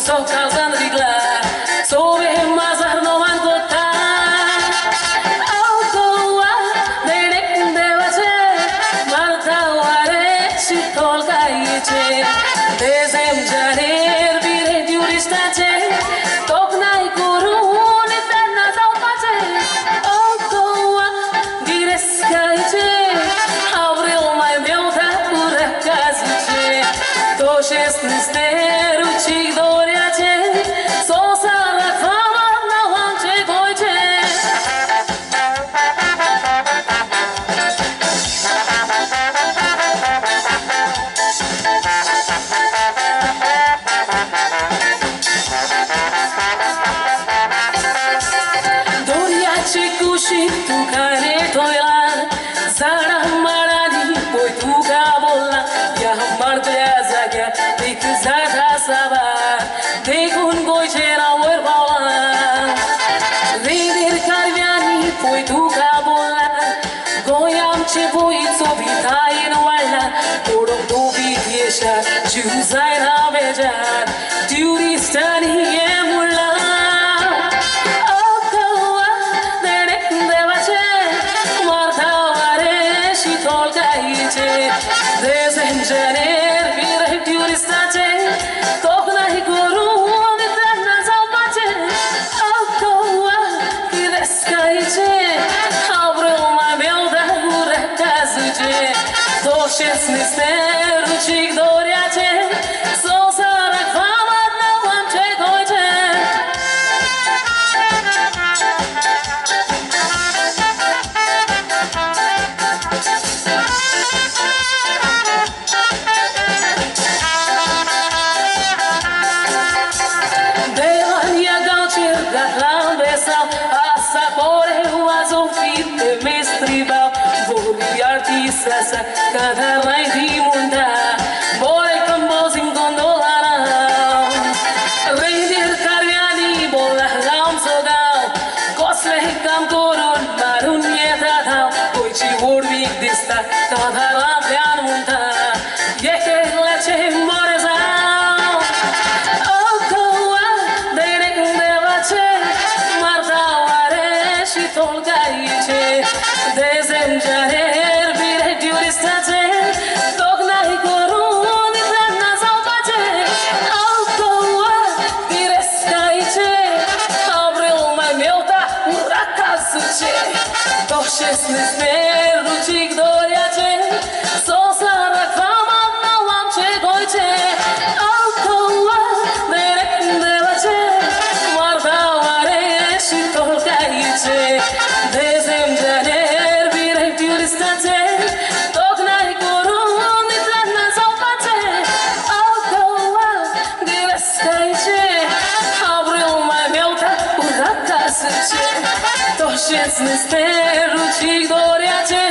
causando viglar, sobre mazar no van total. Autoa, derek devache, marta ware, shitol gaiche, desem janer bire diuristache, tok nai guru nitana zaupache. Autoa, gires gaiche, abril mai meu da pura casiche, toches misteru chig doriache, so sara fama na wanche goiche. Doriache kushi tu kare toila, zara marani poi tu gabola, ya hamar plaza gya, dik zara saba, dekun goiche na wer baula. Veder carviani poi tu gabola, goiam ce voi sobita in wala, orom dobi yesha, juzai na bejar, duty stani emulla. Desem janer bire diuristache, tok nahi guru nitana zaupache. Autoa gires gaiche, abril mai meu da gura casuche, toches misteru chig doriache, so sara fama na wanche goiche. Sasa cada rai di munda boy composing gondolara reindeer carviani bola lam sogao cosle kam koron marun yeta tha koi chi wordvik dista cada la plan munda yeke lache moreza oh koa dere devache marta ware shitol gaiche desem jare tok nahi guru nitana zaupache. Autoa gires gaiche, abril mai meu da ura casuche, toches misteru chig doriache, so sara fama na wanche goiche. Autoa derek devache, marta ware shitol gaiche, desem janer bire diuristache. Toches misteru chig doriache,